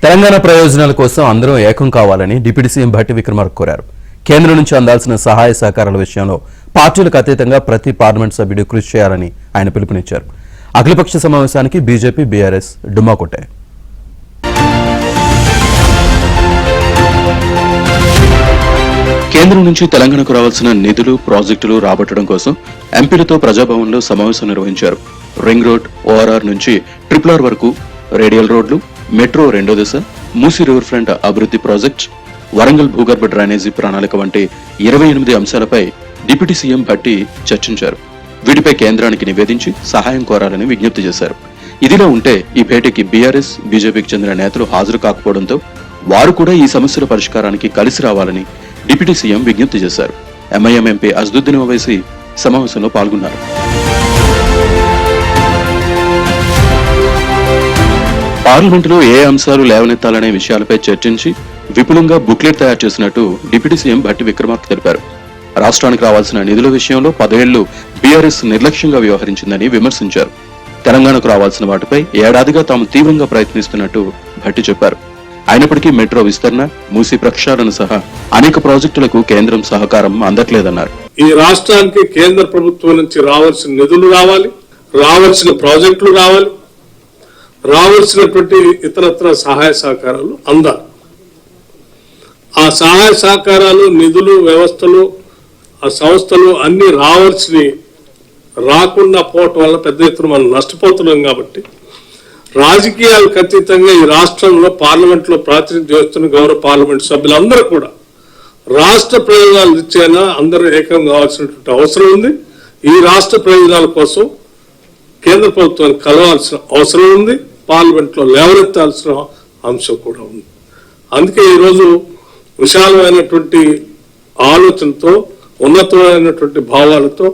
తెలంగాణ ప్రయోజనాల కోసం అందరూ ఏకం కావాలని డిప్యూటీ సీఎం భట్టి విక్రమార్క కోరారు. కేంద్రం నుంచి అందాల్సిన సహాయ సహకారాల విషయంలో పార్టీలకు అతీతంగా ప్రతి పార్లమెంట్ సభ్యుడు కృషి చేయాలని ఆయన పిలుపునిచ్చారు. అఖిలపక్ష సమావేశానికి బీజేపీ, బీఆర్ఎస్ డుమ్మా కొట్టాయి. కేంద్రం నుంచి తెలంగాణకు రావాల్సిన నిధులు, ప్రాజెక్టులు రాబట్టడం కోసం ఎంపీలతో ప్రజాభవన్లో సమావేశం నిర్వహించారు. రింగ్ రోడ్, ఓఆర్ఆర్ నుంచి RRR వరకు రేడియల్ రోడ్లు, మెట్రో రెండో దశ, మూసీ రివర్ ఫ్రంట్ అభివృద్ధి ప్రాజెక్ట్, వరంగల్ భూగర్భ డ్రైనేజీ ప్రణాళిక వంటి 28 అంశాలపై డిప్యూటీ సీఎం భట్టి చర్చించారు. వీటిపై కేంద్రానికి నివేదించి సహాయం కోరాలని విజ్ఞప్తి చేశారు. ఇదిలా ఉంటే ఈ భేటీకి బీఆర్ఎస్, బీజేపీకి చెందిన నేతలు హాజరు కాకపోవడంతో వారు కూడా ఈ సమస్యల పరిష్కారానికి కలిసి రావాలని డిప్యూటీ సీఎం విజ్ఞప్తి చేశారు. ఎంఐఎం ఎంపీ అసదుద్దీన్ ఓవైసీ సమావేశంలో పాల్గొన్నారు. పార్లమెంటులో ఏ అంశాలు లేవనెత్తాలనే విషయాలపై చర్చించి విపులంగా బుక్లెట్ తయారు చేసినట్టు డిప్యూటీ సీఎం భట్టి విక్రమార్క తెలిపారు. రాష్ట్రానికి రావాల్సిన నిధుల విషయంలో 10 ఏళ్లు బీఆర్ఎస్ నిర్లక్ష్యంగా వ్యవహరించిందని విమర్శించారు. తెలంగాణకు రావాల్సిన వాటిపై ఏడాదిగా తాము తీవ్రంగా ప్రయత్నిస్తున్నట్టు భట్టి చెప్పారు. అయినప్పటికీ మెట్రో విస్తరణ, మూసీ ప్రక్షాళన సహా అనేక ప్రాజెక్టులకు కేంద్రం సహకారం అందట్లేదన్నారు. ఈ రాష్ట్రానికి కేంద్ర ప్రభుత్వం నుంచి రావాల్సిన నిధులు రావాలి, రావాల్సిన ప్రాజెక్టులు రావాలి, రావాల్సినటువంటి ఇతరత్ర సహాయ సహకారాలు అందాలి. ఆ సహాయ సహకారాలు, నిధులు, వ్యవస్థలు, ఆ సంస్థలు అన్ని రాకుండా పోవటం వల్ల పెద్ద ఎత్తున మనం నష్టపోతున్నాం. కాబట్టి రాజకీయాలకు అతీతంగా ఈ రాష్ట్రంలో పార్లమెంట్లో ప్రాతినిధ్యం వస్తున్న గౌరవ పార్లమెంట్ సభ్యులందరూ కూడా రాష్ట్ర ప్రయోజనాలు ఇచ్చేనా అందరూ ఏకం కావాల్సినటువంటి అవసరం ఉంది. ఈ రాష్ట్ర ప్రయోజనాల కోసం కేంద్ర ప్రభుత్వాన్ని కలవాల్సిన అవసరం ఉంది. పార్లమెంట్లో లేవనెత్తాల్సిన అంశం కూడా ఉంది. అందుకే ఈరోజు విశాలమైనటువంటి ఆలోచనతో, ఉన్నతమైనటువంటి భావాలతో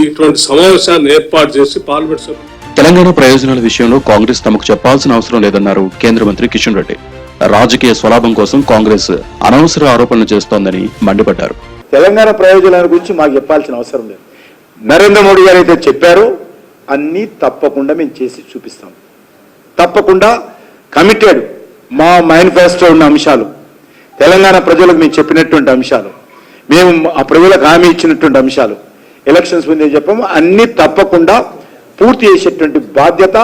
ఇటువంటి సమావేశాన్ని ఏర్పాటు చేసి పార్లమెంట్ సభ్యులు తెలంగాణ ప్రయోజనాల విషయంలో కాంగ్రెస్ తమకు చెప్పాల్సిన అవసరం లేదన్నారు కేంద్ర మంత్రి కిషన్ రెడ్డి. రాజకీయ స్వలాభం కోసం కాంగ్రెస్ అనవసర ఆరోపణలు చేస్తోందని మండిపడ్డారు. తెలంగాణ ప్రయోజనాల గురించి మాకు చెప్పాల్సిన అవసరం లేదు. నరేంద్ర మోడీ గారు అయితే చెప్పారో అన్ని తప్పకుండా మేము చేసి చూపిస్తాం. తప్పకుండా కమిటెడ్. మా మేనిఫెస్టో ఉన్న అంశాలు, తెలంగాణ ప్రజలకు మేము చెప్పినటువంటి అంశాలు, మేము ఆ ప్రజలకు హామీ ఇచ్చినటువంటి అంశాలు, ఎలక్షన్స్ ముందే చెప్పాము, అన్ని తప్పకుండా పూర్తి చేసేటువంటి బాధ్యత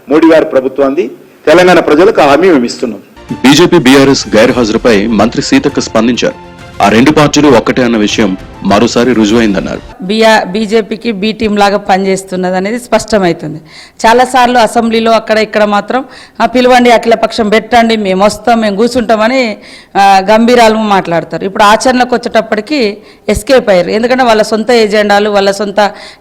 మోడీ గారి ప్రభుత్వాన్ని. తెలంగాణ ప్రజలకు హామీ మేము ఇస్తున్నాం. బీజేపీ, బీఆర్ఎస్ గైర్హాజరుపై మంత్రి సీతక్క స్పందించారు. ఆ రెండు పార్టీలు ఒక్కటే అన్న విషయం మరోసారి రుజువైందన్నారు. బీజేపీకి బి టీం లాగా పనిచేస్తున్నది అనేది స్పష్టమవుతుంది. చాలాసార్లు అసెంబ్లీలో అక్కడ ఇక్కడ మాత్రం పిలవండి, అఖిలపక్షం పెట్టండి, మేము వస్తాం, మేము కూర్చుంటామని గంభీరాలు మాట్లాడతారు. ఇప్పుడు ఆచరణకు వచ్చేటప్పటికి ఎస్కేప్ అయ్యారు. ఎందుకంటే వాళ్ళ సొంత ఎజెండాలు, వాళ్ళ సొంత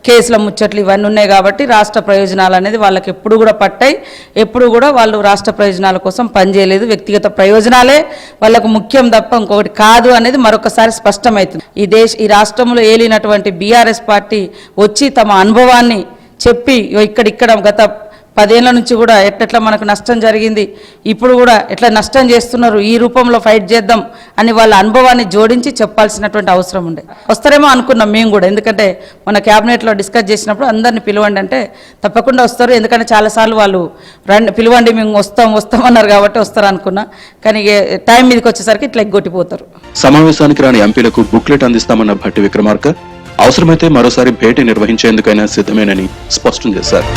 కేసుల ముచ్చట్లు ఇవన్నీ ఉన్నాయి. కాబట్టి రాష్ట్ర ప్రయోజనాలు అనేది వాళ్ళకి ఎప్పుడు కూడా పట్టాయి. ఎప్పుడు కూడా వాళ్ళు రాష్ట్ర ప్రయోజనాల కోసం పనిచేయలేదు. వ్యక్తిగత ప్రయోజనాలే వాళ్ళకు ముఖ్యం తప్ప ఇంకొకటి కాదు అనేది మరొకసారి స్పష్టమవుతుంది. ఈ రాష్ట్రంలో ఏలినటువంటి బీఆర్ఎస్ పార్టీ వచ్చి తమ అనుభవాన్ని చెప్పి ఇక్కడ గత 10 ఏళ్ల నుంచి కూడా ఎట్లా మనకు నష్టం జరిగింది, ఇప్పుడు కూడా ఎట్లా నష్టం చేస్తున్నారు, ఈ రూపంలో ఫైట్ చేద్దాం అని వాళ్ళ అనుభవాన్ని జోడించి చెప్పాల్సినటువంటి అవసరం ఉండే. వస్తారేమో అనుకున్నాం మేము కూడా. ఎందుకంటే మన క్యాబినెట్లో డిస్కస్ చేసినప్పుడు అందరిని పిలవండి అంటే తప్పకుండా వస్తారు. ఎందుకంటే చాలాసార్లు వాళ్ళు పిలవండి, మేము వస్తామన్నారు కాబట్టి వస్తారు అనుకున్నా. కానీ టైం మీదకి వచ్చేసరికి ఇట్లా ఎగ్గొట్టిపోతారు. సమావేశానికి రాని ఎంపీలకు బుక్లెట్ అందిస్తామన్న భట్టి విక్రమార్క అవసరమైతే మరోసారి భేటీ నిర్వహించేందుకైనా సిద్ధమేనని స్పష్టం చేశారు.